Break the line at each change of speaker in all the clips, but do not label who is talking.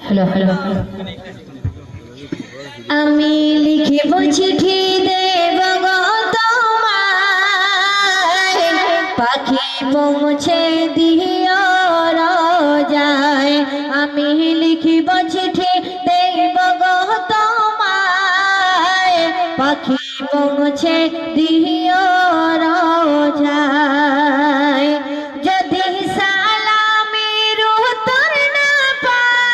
Hello hello আমি লিখিব চিঠি দেব গো তোমায় পাখি পৌঁছে দিও রোজায় আমি লিখিব চিঠি দেব গো তোমায় পাখি পৌঁছে দিও রোজায় যদি সালামের উত্তর না পায়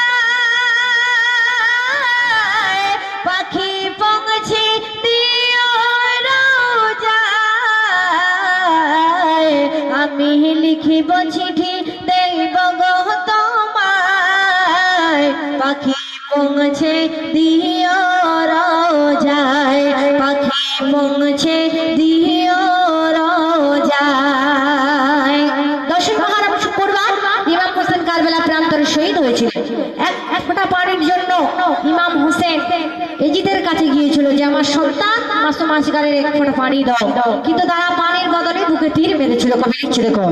পাখি পৌঁছে দিও রোজায় আমি লিখিব চিঠি দেব গো তোমায় পাখি পৌঁছে দিও রোজায় পাখি পৌঁছে দিও রোজায়। দর্শক মহারাজ শুক্রবার ইমাম হোসেন কারবালা প্রান্তরে শহীদ হয়েছিল। এক ফোঁটা পানির জন্য ইমাম হোসেন এজিদের কাছে গিয়েছিল যে আমার সন্তান মাসুম আসগারের এক ফোঁটা পানি দাও, কিন্তু তারা পানির বদলে বুকে তীর মেরেছিল। কবি লিখছে দেখো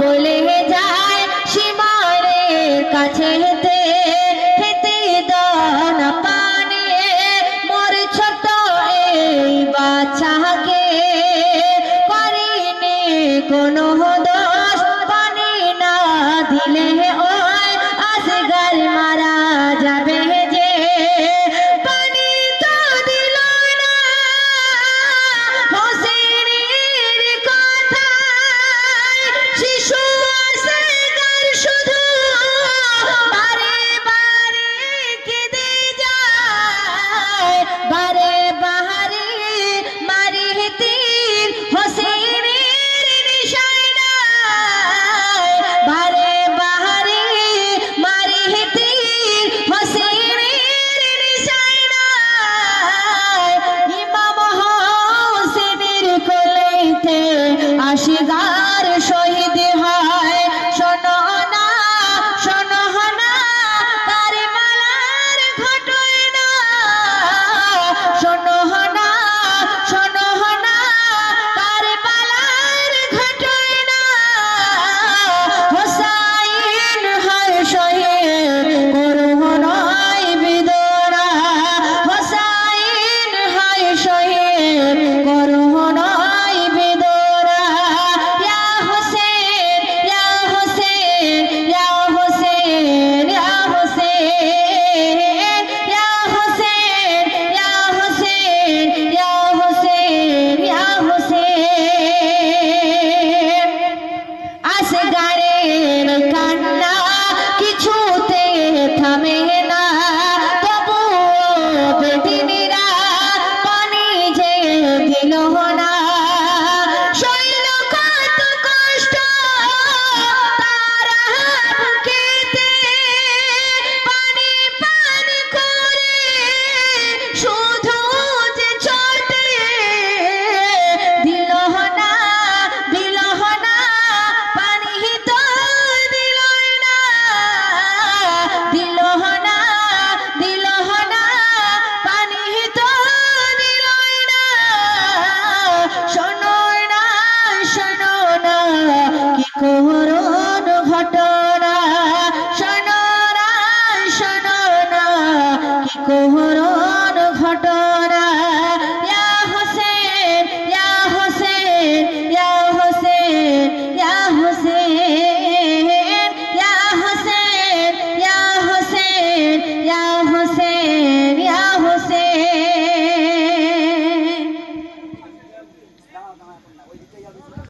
বলে যায় সীমারের কাছে